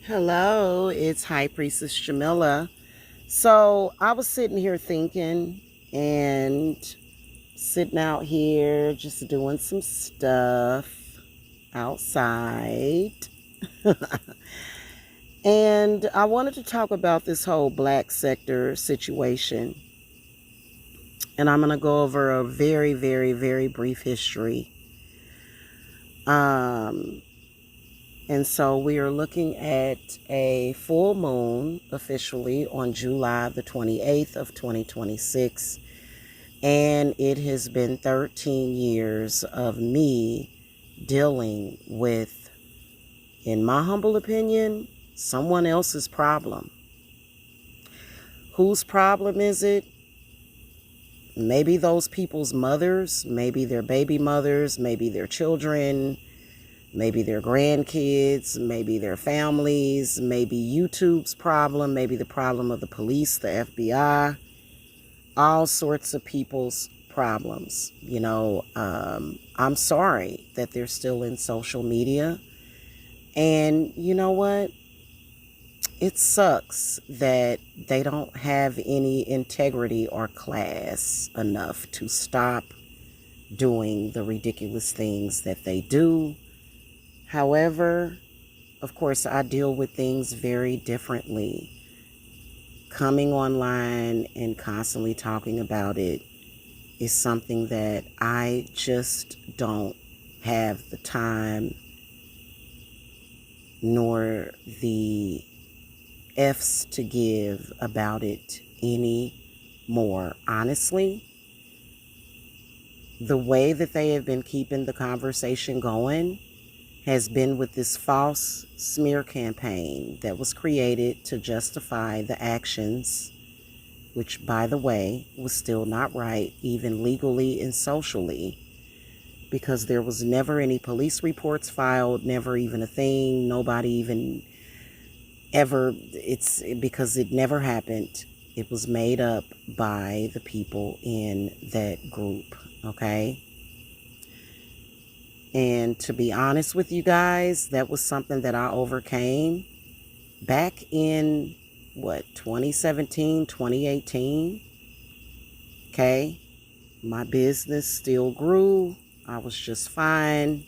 Hello, it's High Priestess Jamila. So I was sitting here thinking and sitting out here just doing some stuff outside. And I wanted to talk about this whole black sector situation. And I'm going to go over a very, very, very brief history. Um, And so we are looking at a full moon officially on July the 28th of 2026. And it has been 13 years of me dealing with, in my humble opinion, someone else's problem. Whose problem is it? Maybe those people's mothers, maybe their baby mothers, maybe their children, maybe their grandkids, maybe their families, maybe YouTube's problem, maybe the problem of the police, the FBI, all sorts of people's problems. I'm sorry that they're still in social media. And you know what? It sucks that they don't have any integrity or class enough to stop doing the ridiculous things that they do. However, of course, I deal with things very differently. Coming online and constantly talking about it is something that I just don't have the time nor the F's to give about it anymore. Honestly, the way that they have been keeping the conversation going has been with this false smear campaign that was created to justify the actions, which, by the way, was still not right, even legally and socially, because there was never any police reports filed, never even a thing, nobody even ever, because it never happened. It was made up by the people in that group, okay? And to be honest with you guys, that was something that I overcame back in, 2017, 2018. Okay. My business still grew. I was just fine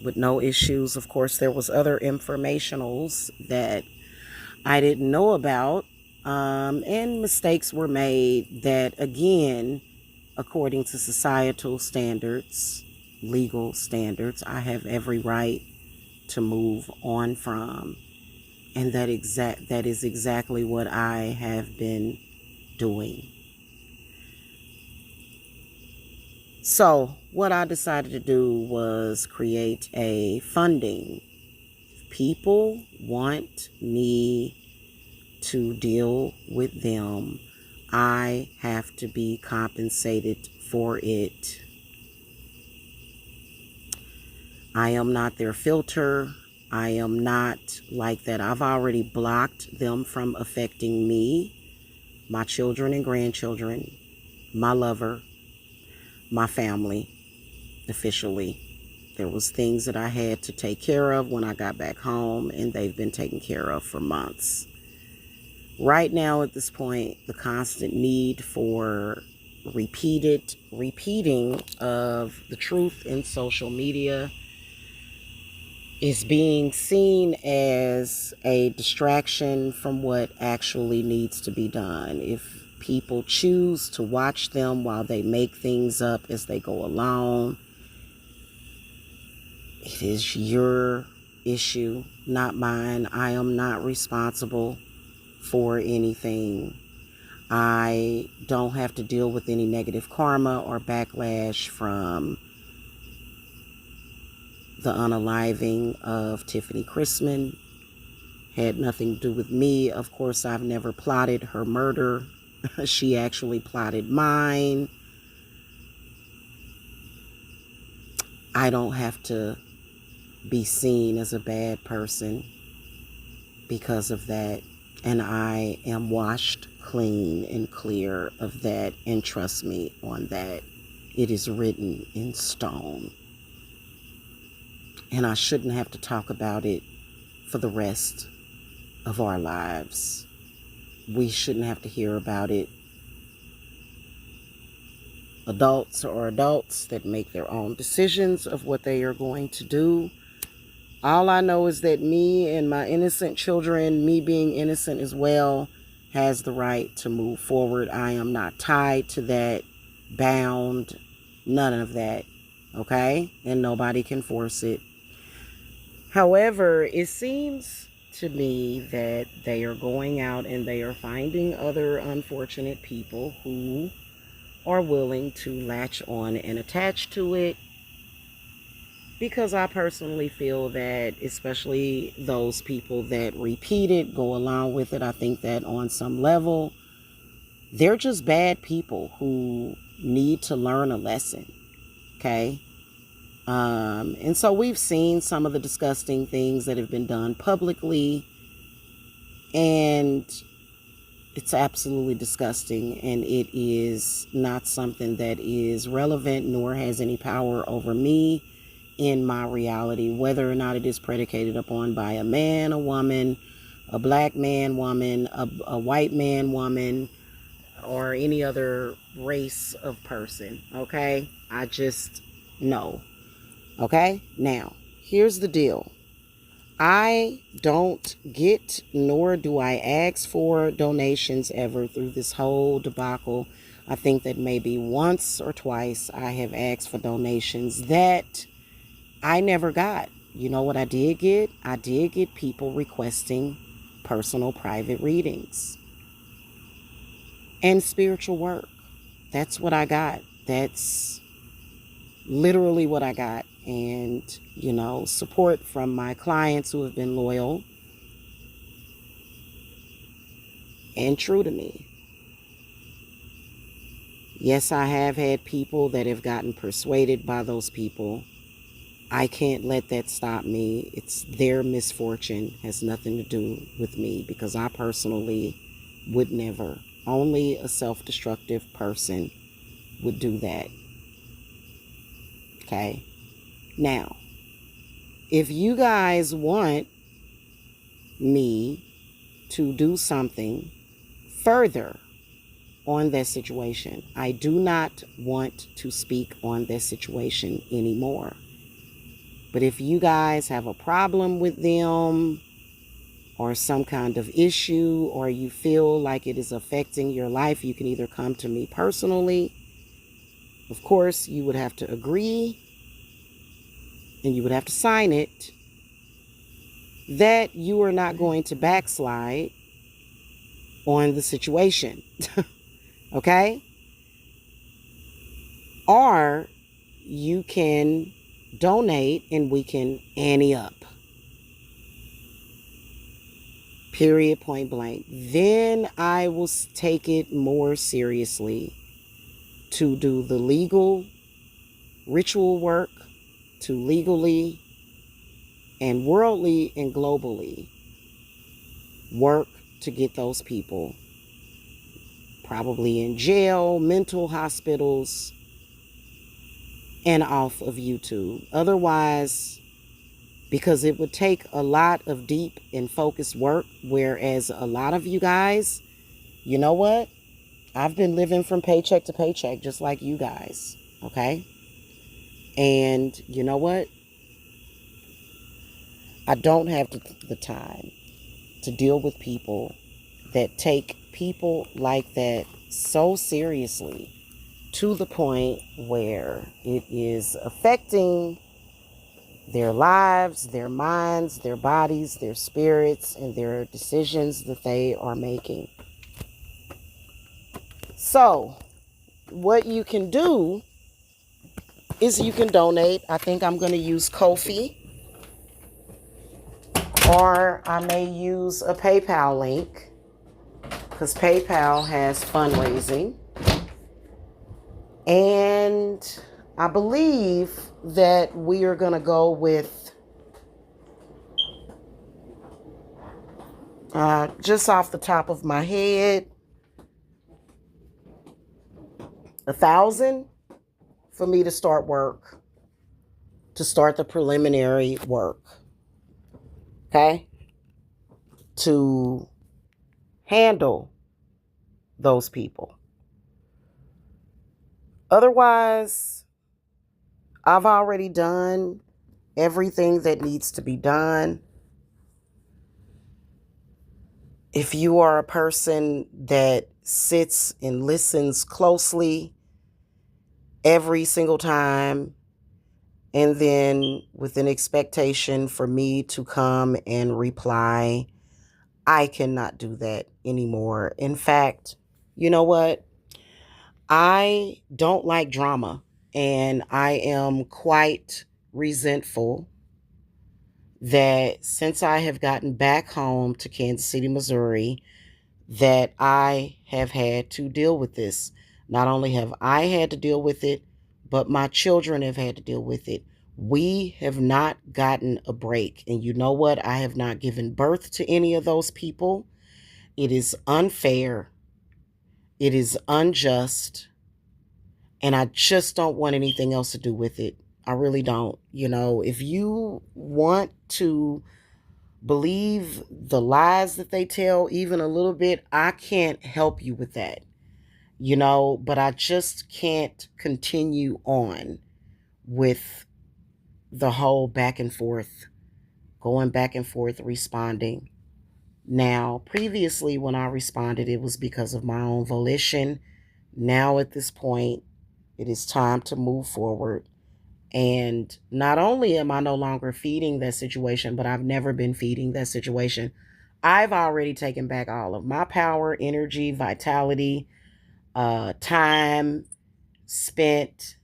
with no issues. Of course, there was other informationals that I didn't know about. And mistakes were made that, again, according to societal standards, legal standards, I have every right to move on from. And that is exactly what I have been doing. So what I decided to do was create a funding. People want me to deal with them. I have to be compensated for it. I am not their filter. I am not like that. I've already blocked them from affecting me, my children and grandchildren, my lover, my family, officially. There was things that I had to take care of when I got back home, and they've been taken care of for months. Right now, at this point, the constant need for repeating of the truth in social media is being seen as a distraction from what actually needs to be done. If people choose to watch them while they make things up as they go along, it is your issue, not mine. I am not responsible for anything. I don't have to deal with any negative karma or backlash from the unaliving of Tiffany Chrisman. Had nothing to do with me. Of course, I've never plotted her murder. She actually plotted mine. I don't have to be seen as a bad person because of that. And I am washed clean and clear of that. And trust me on that. It is written in stone. And I shouldn't have to talk about it for the rest of our lives. We shouldn't have to hear about it. Adults are adults that make their own decisions of what they are going to do. All I know is that me and my innocent children, me being innocent as well, has the right to move forward. I am not tied to that, bound, none of that, okay? And nobody can force it. However, it seems to me that they are going out and they are finding other unfortunate people who are willing to latch on and attach to it, because I personally feel that, especially those people that repeat it, go along with it, I think that on some level, they're just bad people who need to learn a lesson, okay? And so we've seen some of the disgusting things that have been done publicly, and it's absolutely disgusting, and it is not something that is relevant nor has any power over me in my reality, whether or not it is predicated upon by a man, a woman, a black man, woman, a white man, woman, or any other race of person, okay? I just know, okay? Now, here's the deal. I don't get, nor do I ask for donations ever through this whole debacle. I think that maybe once or twice I have asked for donations that I never got. You know what I did get? I did get people requesting personal private readings and spiritual work. That's what I got. That's literally what I got. And, you know, support from my clients who have been loyal and true to me. Yes, I have had people that have gotten persuaded by those people. I can't let that stop me. It's their misfortune, has nothing to do with me, because I personally would never. Only a self-destructive person would do that. Okay? Now, if you guys want me to do something further on that situation, I do not want to speak on that situation anymore. But if you guys have a problem with them or some kind of issue, or you feel like it is affecting your life, you can either come to me personally. Of course, you would have to agree and you would have to sign it that you are not going to backslide on the situation. Okay? Or you can donate and we can ante up. Period, point blank. Then I will take it more seriously to do the legal ritual work, to legally and worldly and globally work to get those people probably in jail, mental hospitals, and off of YouTube. Otherwise, because it would take a lot of deep and focused work, whereas a lot of you guys, you know what? I've been living from paycheck to paycheck just like you guys, okay? And you know what? I don't have the time to deal with people that take people like that so seriously, to the point where it is affecting their lives, their minds, their bodies, their spirits, and their decisions that they are making. So, what you can do is you can donate. I think I'm going to use Ko-fi, or I may use a PayPal link, because PayPal has fundraising. And I believe that we are going to go with, just off the top of my head, 1,000 for me to start work, to start the preliminary work. Okay? to handle those people. Otherwise, I've already done everything that needs to be done. If you are a person that sits and listens closely every single time, and then with an expectation for me to come and reply, I cannot do that anymore. In fact, you know what? I don't like drama, and I am quite resentful that since I have gotten back home to Kansas City, Missouri, that I have had to deal with this. Not only have I had to deal with it, but my children have had to deal with it. We have not gotten a break. And you know what? I have not given birth to any of those people. It is unfair. It is unjust. And I just don't want anything else to do with it. I really don't. If you want to believe the lies that they tell even a little bit, I can't help you with that. But I just can't continue on with the whole back and forth, going back and forth, responding. Now, previously, when I responded, it was because of my own volition. Now, at this point, it is time to move forward. And not only am I no longer feeding that situation, but I've never been feeding that situation. I've already taken back all of my power, energy, vitality, time spent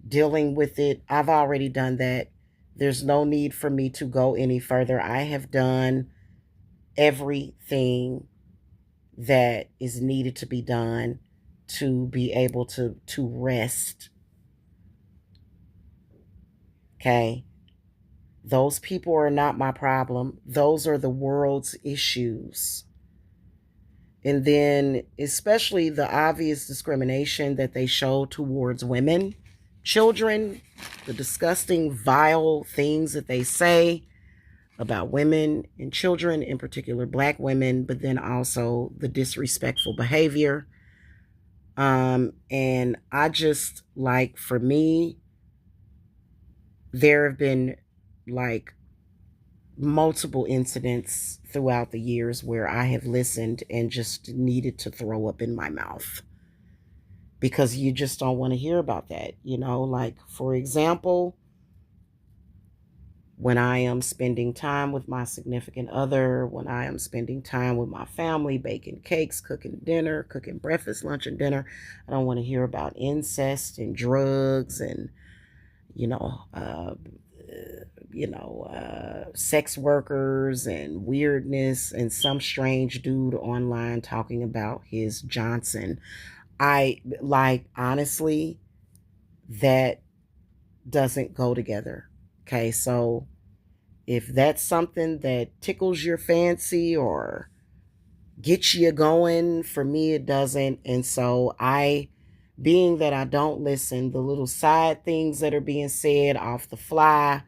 dealing with it. I've already done that. There's no need for me to go any further. I have done everything that is needed to be done to be able to rest. Okay? Those people are not my problem. Those are the world's issues. And then, especially the obvious discrimination that they show towards women, children, the disgusting, vile things that they say about women and children, in particular Black women, but then also the disrespectful behavior. And I just, like, for me, there have been like multiple incidents throughout the years where I have listened and just needed to throw up in my mouth because you just don't want to hear about that. Like, for example, when I am spending time with my significant other, when I am spending time with my family, baking cakes, cooking dinner, cooking breakfast, lunch, and dinner, I don't want to hear about incest and drugs and, sex workers and weirdness and some strange dude online talking about his Johnson. Honestly, that doesn't go together. Okay, so if that's something that tickles your fancy or gets you going, for me it doesn't. And so being that I don't listen, the little side things that are being said off the fly,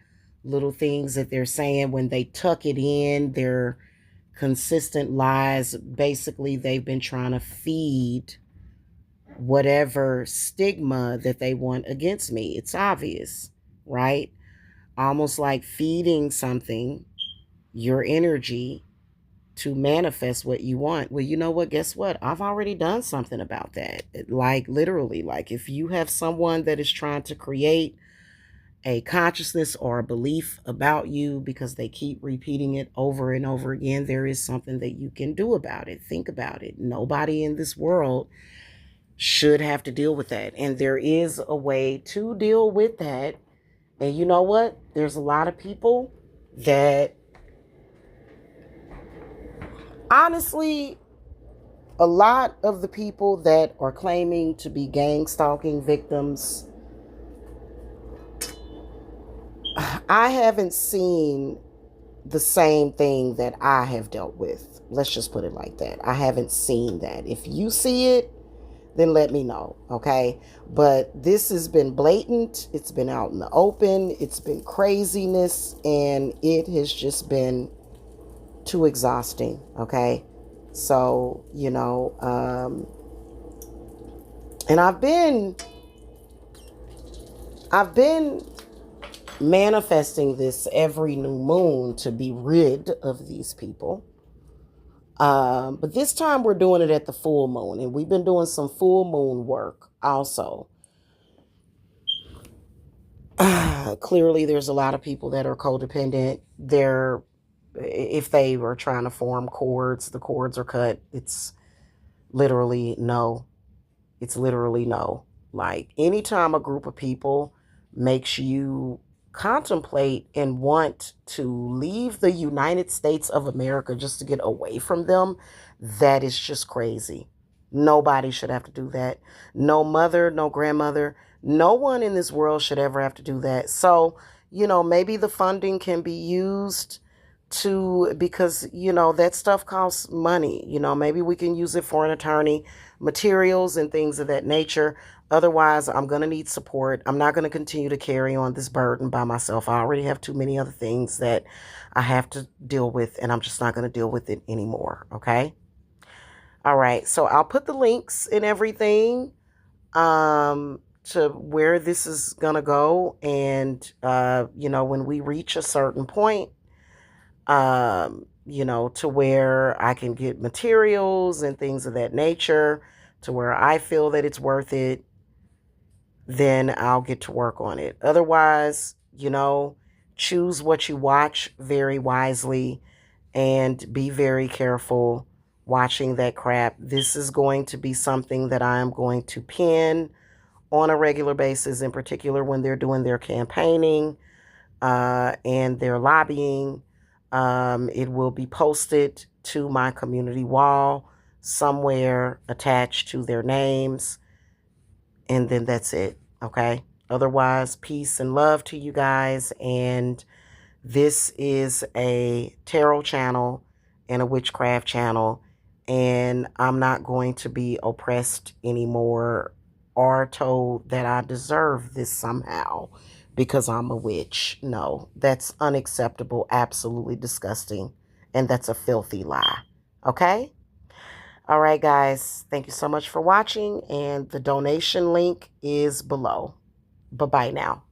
little things that they're saying when they tuck it in, their consistent lies, basically they've been trying to feed whatever stigma that they want against me. It's obvious, right? Almost like feeding something, your energy, to manifest what you want. Well, you know what? Guess what? I've already done something about that. Like, literally, like if you have someone that is trying to create a consciousness or a belief about you because they keep repeating it over and over again, there is something that you can do about it. Think about it. Nobody in this world should have to deal with that. And there is a way to deal with that. And you know what? There's a lot of people that, honestly, a lot of the people that are claiming to be gang stalking victims, I haven't seen the same thing that I have dealt with. Let's just put it like that. I haven't seen that. If you see it, then let me know, okay? But this has been blatant. It's been out in the open. It's been craziness, and it has just been too exhausting. Okay. So, and I've been manifesting this every new moon to be rid of these people. But this time we're doing it at the full moon, and we've been doing some full moon work also. Clearly, there's a lot of people that are codependent. If they were trying to form cords, the cords are cut. It's literally no. It's literally no. Like, anytime a group of people makes you contemplate and want to leave the United States of America just to get away from them, that is just crazy. Nobody should have to do that. No mother, no grandmother, no one in this world should ever have to do that. So, maybe the funding can be used because, that stuff costs money. Maybe we can use it for an attorney, materials, and things of that nature. Otherwise, I'm going to need support. I'm not going to continue to carry on this burden by myself. I already have too many other things that I have to deal with, and I'm just not going to deal with it anymore. Okay. All right. So I'll put the links and everything to where this is going to go. And, when we reach a certain point, to where I can get materials and things of that nature, to where I feel that it's worth it, then I'll get to work on it. Otherwise, choose what you watch very wisely and be very careful watching that crap. This is going to be something that I am going to pin on a regular basis, in particular when they're doing their campaigning and their lobbying. It will be posted to my community wall somewhere attached to their names. And then that's it. Okay. Otherwise, peace and love to you guys. And this is a tarot channel and a witchcraft channel. And I'm not going to be oppressed anymore or told that I deserve this somehow because I'm a witch. No, that's unacceptable, absolutely disgusting. And that's a filthy lie. Okay? All right, guys. Thank you so much for watching. And the donation link is below. Bye-bye now.